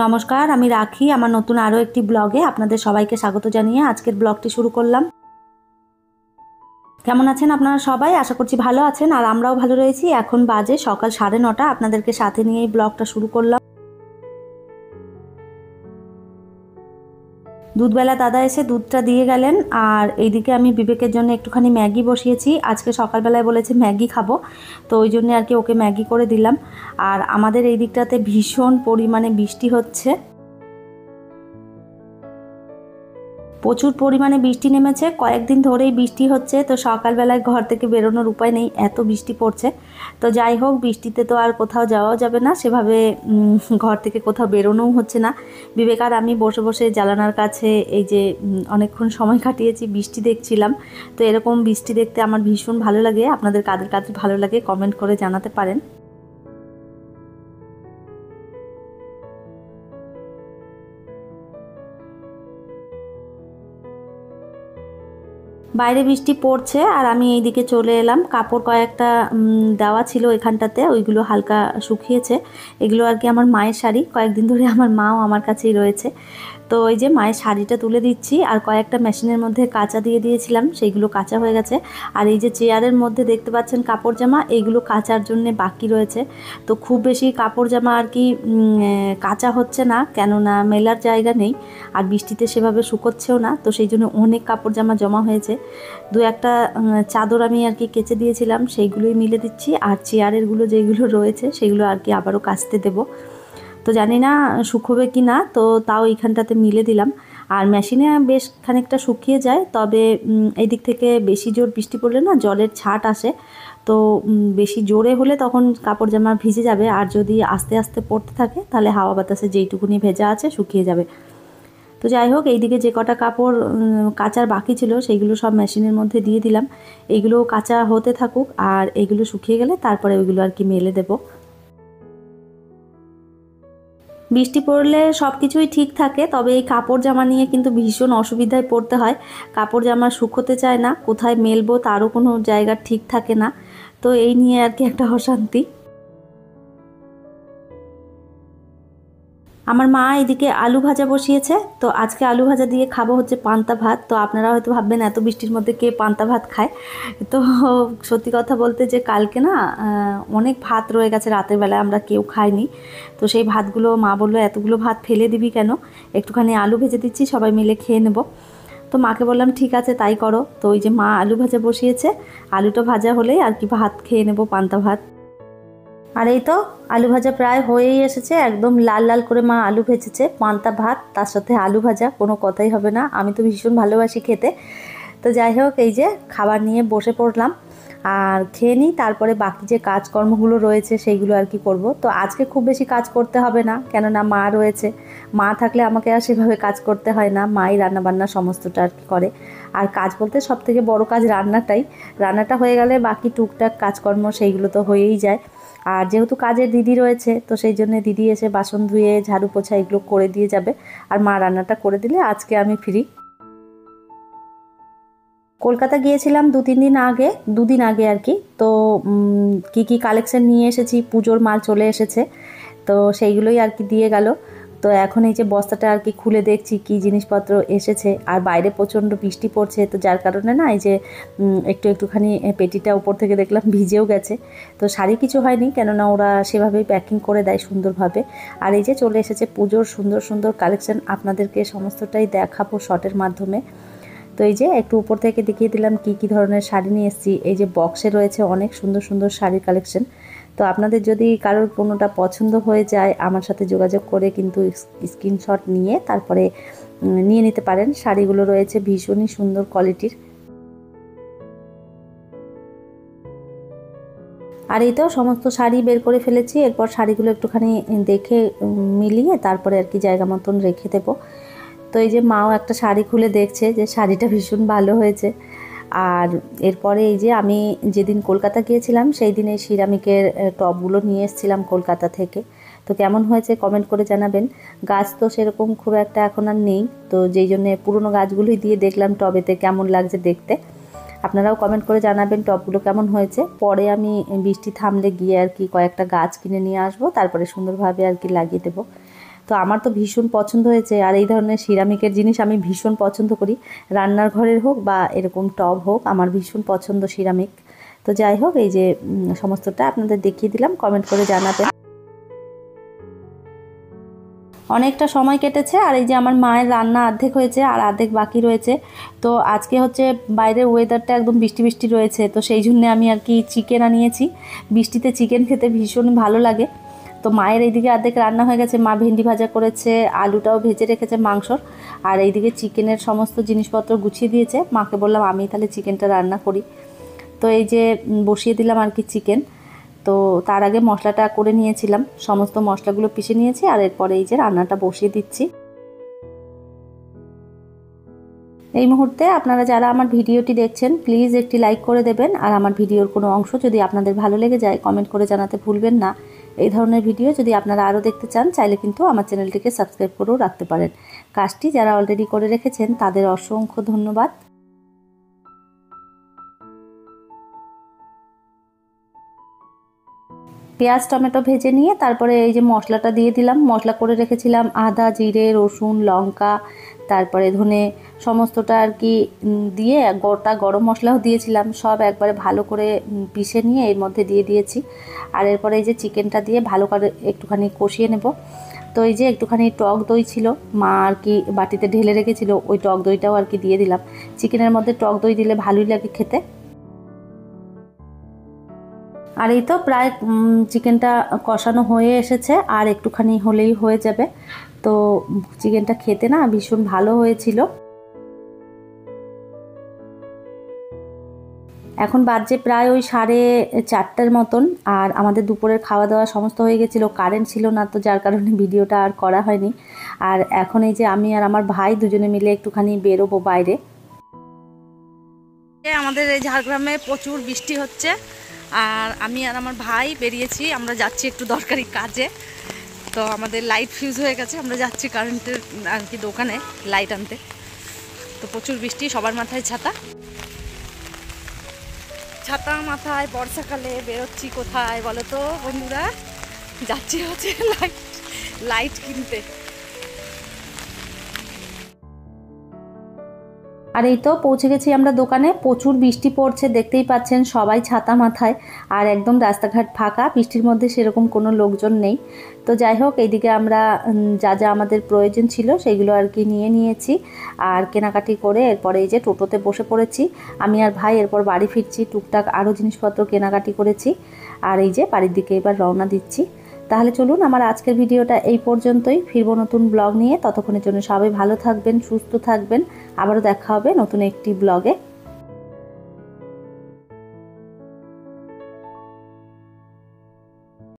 নমস্কার, আমি রাখি আমার নতুন আরও একটি ব্লগে আপনাদের সবাইকে স্বাগত জানিয়ে আজকের ব্লগটি শুরু করলাম। কেমন আছেন আপনারা সবাই? আশা করছি ভালো আছেন, আর আমরাও ভালো রয়েছি। এখন বাজে সকাল 9:30, আপনাদেরকে সাথে নিয়ে এই ব্লগটা শুরু করলাম। দুধবেলা দাদা এসে দুধটা দিয়ে গেলেন, আর এইদিকে আমি বিবেকের জন্য একটুখানি ম্যাগি বসিয়েছি। আজকে সকালবেলায় বলেছে ম্যাগি খাবো, তো ওই জন্য আর কি ওকে ম্যাগি করে দিলাম। আর আমাদের এই দিকটাতে ভীষণ পরিমাণে বৃষ্টি হচ্ছে, প্রচুর পরিমাণে বৃষ্টি নেমেছে। কয়েকদিন ধরেই বৃষ্টি হচ্ছে, তো সকালবেলায় ঘর থেকে বেরোনোর উপায় নেই, এত বৃষ্টি পড়ছে। তো যাই হোক, বৃষ্টিতে তো আর কোথাও যাওয়াও যাবে না, সেভাবে ঘর থেকে কোথাও বেরোনোও হচ্ছে না। বিবেক আর আমি বসে বসে জানালার কাছে এই যে অনেকক্ষণ সময় কাটিয়েছি, বৃষ্টি দেখছিলাম। তো এরকম বৃষ্টি দেখতে আমার ভীষণ ভালো লাগে। আপনাদের কাদের কাদের ভালো লাগে কমেন্ট করে জানাতে পারেন। বাইরে বৃষ্টি পড়ছে আর আমি এইদিকে চলে এলাম। কাপড় কয়েকটা দেওয়া ছিল এখানটাতে, ওইগুলো হালকা শুকিয়েছে। এগুলো আর কি আমার মায়ের শাড়ি, কয়েকদিন ধরে আমার মাও আমার কাছেই রয়েছে। তো ওই যে মায়ের শাড়িটা তুলে দিচ্ছি, আর কয়েকটা মেশিনের মধ্যে কাঁচা দিয়ে দিয়েছিলাম, সেইগুলো কাঁচা হয়ে গেছে। আর এই যে চেয়ারের মধ্যে দেখতে পাচ্ছেন কাপড় জামা, এইগুলো কাচার জন্য বাকি রয়েছে। তো খুব বেশি কাপড় জামা আর কি কাঁচা হচ্ছে না, কেননা মেলার জায়গা নেই, আর বৃষ্টিতে সেভাবে শুকোচ্ছেও না। তো সেই জন্য অনেক কাপড় জামা জমা হয়েছে। দু একটা চাদর আমি আর কি কেচে দিয়েছিলাম, সেইগুলোই মিলে দিচ্ছি। আর চেয়ারেরগুলো যেগুলো রয়েছে সেগুলো আর কি আবারও কাচতে দেবো। তো জানি না শুকোবে কি না, তো তাও এইখানটাতে মিলে দিলাম। আর মেশিনে বেশ খানিকটা শুকিয়ে যায়, তবে এই দিক থেকে বেশি জোর বৃষ্টি পড়লে না জলের ছাট আসে। তো বেশি জোরে হলে তখন কাপড় জামা ভিজে যাবে, আর যদি আস্তে আস্তে পড়তে থাকে তাহলে হাওয়া বাতাসে যেইটুকুনি ভেজা আছে শুকিয়ে যাবে। তো যাই হোক, এইদিকে যে কটা কাপড় কাচার বাকি ছিল সেইগুলো সব মেশিনের মধ্যে দিয়ে দিলাম। এইগুলো কাচা হতে থাকুক, আর এইগুলো শুকিয়ে গেলে তারপরে ওইগুলো আর কি মেলে দেবো। বৃষ্টি পড়লে সব কিছুই ঠিক থাকে, তবে এই কাপড় জামা নিয়ে কিন্তু ভীষণ অসুবিধায় পড়তে হয়। কাপড় জামা শুকোতে চায় না, কোথায় মেলবো তারও কোনো জায়গা ঠিক থাকে না। তো এই নিয়ে আর কি একটা অশান্তি। আমার মা এদিকে আলু ভাজা বসিয়েছে, তো আজকে আলু ভাজা দিয়ে খাবো হচ্ছে পান্তা ভাত। তো আপনারা হয়তো ভাববেন এত বৃষ্টির মধ্যে কে পান্তা ভাত খায়। তো সত্যি কথা বলতে যে কালকে না অনেক ভাত রয়ে গেছে, রাতের বেলায় আমরা কেউ খাইনি। তো সেই ভাতগুলো মা বললো এতগুলো ভাত ফেলে দিবি কেন, একটুখানি আলু ভেজে দিচ্ছি, সবাই মিলে খেয়ে নেব। তো মাকে বললাম ঠিক আছে তাই করো। তো ওই যে মা আলু ভাজা বসিয়েছে, আলুটা ভাজা হলেই আর কি ভাত খেয়ে নেব, পান্তা ভাত। আর এই তো আলু ভাজা প্রায় হয়েই এসেছে, একদম লাল লাল করে মা আলু ভেজেছে। পান্তা ভাত তার সাথে আলু ভাজা, কোনো কথাই হবে না। আমি তো ভীষণ ভালোবাসি খেতে। তো যাই হোক, এই যে খাবার নিয়ে বসে পড়লাম, আর খেয়ে নিই, তারপরে বাকি যে কাজকর্মগুলো রয়েছে সেইগুলো আর কি করব। তো আজকে খুব বেশি কাজ করতে হবে না, কেননা মা রয়েছে। মা থাকলে আমাকে আর সেভাবে কাজ করতে হয় না, মাই রান্নাবান্না সমস্তটা আর কি করে। আর কাজ বলতে সব থেকে বড় কাজ রান্নাটাই। রান্নাটা হয়ে গেলে বাকি টুকটাক কাজকর্ম সেইগুলো তো হয়েই যায়। আর যেহেতু কাজের দিদি রয়েছে, তো সেই জন্য দিদি এসে বাসন ধুয়ে ঝাড়ু পোছা এগুলো করে দিয়ে যাবে, আর মা রান্নাটা করে দিলে আজকে আমি ফ্রি। কলকাতা গিয়েছিলাম 2-3 দিন আগে, 2 দিন আগে আর কি। তো কি কি কালেকশন নিয়ে এসেছি, পুজোর মাল চলে এসেছে, তো সেইগুলোই আর কি দিয়ে গেল। তো এখন এই যে বস্তাটা আর কি খুলে দেখছি কি জিনিসপত্র এসেছে। আর বাইরে প্রচণ্ড বৃষ্টি পড়ছে, তো যার কারণে না এই যে একটুখানি পেটিটা উপর থেকে দেখলাম ভিজেও গেছে। তো শাড়ি কিছু হয়নি, কেননা ওরা সেভাবেই প্যাকিং করে দেয় সুন্দরভাবে। আর এই যে চলে এসেছে পুজোর সুন্দর সুন্দর কালেকশন, আপনাদেরকে সমস্তটাই দেখাবো শর্টের মাধ্যমে। তো এই যে একটু উপর থেকে দেখিয়ে দিলাম কি কি ধরনের শাড়ি নিয়ে এসেছি। এই যে বক্সে রয়েছে অনেক সুন্দর সুন্দর শাড়ির কালেকশন। তো আপনাদের যদি কারোর কোনোটা পছন্দ হয়ে যায়, আমার সাথে যোগাযোগ করে কিন্তু স্ক্রিনশট নিয়ে তারপরে নিয়ে নিতে পারেন। শাড়িগুলো রয়েছে ভীষণই সুন্দর কোয়ালিটির। আর এই তো সমস্ত শাড়ি বের করে ফেলেছি, এরপর শাড়িগুলো একটুখানি দেখে মিলিয়ে তারপরে আর কি জায়গা মতন রেখে দেবো। তো এই যে মাও একটা শাড়ি খুলে দেখছে যে শাড়িটা ভীষণ ভালো হয়েছে। আর এরপরে এই যে আমি যেদিন কলকাতা গিয়েছিলাম সেই দিন এই সিরামিকের টবগুলো নিয়ে এসেছিলাম কলকাতা থেকে। তো কেমন হয়েছে কমেন্ট করে জানাবেন। গাছ তো সেরকম খুব একটা এখন আর নেই, তো যেই জন্য পুরনো গাছগুলোই দিয়ে দেখলাম টবেতে কেমন লাগছে দেখতে। আপনারাও কমেন্ট করে জানাবেন টবগুলো কেমন হয়েছে। পরে আমি বৃষ্টি থামলে গিয়ে আর কি কয়েকটা গাছ কিনে নিয়ে আসবো, তারপরে সুন্দরভাবে আর কি লাগিয়ে দেবো। তো আমার তো ভীষণ পছন্দ হয়েছে। আর এই ধরনের সিরামিকের জিনিস আমি ভীষণ পছন্দ করি, রান্নার ঘরের হোক বা এরকম টব হোক, আমার ভীষণ পছন্দ সিরামিক। তো যাই হোক, এই যে সমস্তটা আপনাদের দেখিয়ে দিলাম, কমেন্ট করে জানাবেন। অনেকটা সময় কেটেছে, আর এই যে আমার মায়ের রান্না অর্ধেক হয়েছে আর অর্ধেক বাকি রয়েছে। তো আজকে হচ্ছে বাইরের ওয়েদারটা একদম বৃষ্টি বৃষ্টি রয়েছে, তো সেই জন্যে আমি আর কি চিকেন আনিয়েছি। বৃষ্টিতে চিকেন খেতে ভীষণ ভালো লাগে। তো মায়ের এইদিকে অর্ধেক রান্না হয়ে গেছে, মা ভেন্ডি ভাজা করেছে, আলুটাও ভেজে রেখেছে মাংসর, আর এইদিকে চিকেনের সমস্ত জিনিসপত্র গুছিয়ে দিয়েছে। মাকে বললাম আমি তাহলে চিকেনটা রান্না করি। তো এই যে বসিয়ে দিলাম আর কি চিকেন। তো তার আগে মশলাটা করে নিয়েছিলাম, সমস্ত মশলাগুলো পিষে নিয়েছি, আর এরপরে এই যে রান্নাটা বসিয়ে দিচ্ছি। এই মুহূর্তে আপনারা যারা আমার ভিডিওটি দেখছেন প্লিজ একটি লাইক করে দেবেন, আর আমার ভিডিওর কোনো অংশ যদি আপনাদের ভালো লেগে যায় কমেন্ট করে জানাতে ভুলবেন না। এই ধরনের ভিডিও যদি আপনারা আরও দেখতে চান চাইলে কিন্তু আমার চ্যানেলটিকে সাবস্ক্রাইব করেও রাখতে পারেন। কাজটি যারা অলরেডি করে রেখেছেন তাদের অসংখ্য ধন্যবাদ। পেঁয়াজ টমেটো ভেজে নিয়ে তারপরে এই যে মশলাটা দিয়ে দিলাম। মশলা করে রেখেছিলাম আদা, জিরে, রসুন, লঙ্কা, তারপরে ধনে, সমস্তটা আর কি দিয়ে গোটা গরম মশলাও দিয়েছিলাম, সব একবারে ভালো করে পিষে নিয়ে এর মধ্যে দিয়ে দিয়েছি। আর এরপরে এই যে চিকেনটা দিয়ে ভালো করে একটুখানি কষিয়ে নেব। তো এই যে একটুখানি টক দই ছিল, মা আর কি বাটিতে ঢেলে রেখেছিল, ওই টক দইটাও আর কি দিয়ে দিলাম। চিকেনের মধ্যে টক দই দিলে ভালোই লাগে খেতে। আর এই তো প্রায় চিকেনটা কষানো হয়ে এসেছে, আর একটুখানি হলেই হয়ে যাবে। তো চিকেনটা খেতে না ভীষণ ভালো হয়েছিল। এখন বাজে প্রায় ওই 4:30 মতন, আর আমাদের দুপুরের খাওয়া দাওয়া সমস্ত হয়ে গেছিলো। কারেন্ট ছিল না, তো যার কারণে ভিডিওটা আর করা হয়নি। আর এখন এই যে আমি আর আমার ভাই দুজনে মিলে একটুখানি বেরোবো বাইরে। আমাদের এই ঝাড়গ্রামে প্রচুর বৃষ্টি হচ্ছে, আর আমি আর আমার ভাই বেরিয়েছি, আমরা যাচ্ছি একটু দরকারি কাজে। তো আমাদের লাইট ফিউজ হয়ে গেছে, আমরা যাচ্ছি কারেন্টের আর কি দোকানে লাইট আনতে। তো প্রচুর বৃষ্টি, সবার মাথায় ছাতা, ছাতা মাথায়, বর্ষাকালে বেরোচ্ছি কোথায় বলো তো বন্ধুরা? যাচ্ছি হচ্ছে লাইট কিনতে। আর এই তো পৌঁছে গেছি আমরা দোকানে। প্রচুর বৃষ্টি পড়ছে, দেখতেই পাচ্ছেন, সবাই ছাতা মাথায়, আর একদম রাস্তাঘাট ফাঁকা, বৃষ্টির মধ্যে সেরকম কোনো লোকজন নেই। তো যাই হোক, এইদিকে আমরা যা যা আমাদের প্রয়োজন ছিল সেগুলো আর কি নিয়ে নিয়েছি, আর কেনাকাটি করে এরপরে এই যে টোটোতে বসে পড়েছি। আমি আর ভাই এরপর বাড়ি ফিরছি, টুকটাক আরও জিনিসপত্র কেনাকাটি করেছি, আর এই যে বাড়ির দিকে এবার রওনা দিচ্ছি। তাহলে চলুন, আমার আজকের ভিডিওটা এই পর্যন্তই। ফিরবো নতুন ব্লগ নিয়ে, ততক্ষণের জন্য সবাই ভালো থাকবেন, সুস্থ থাকবেন। আবারও দেখা হবে নতুন একটি ব্লগে।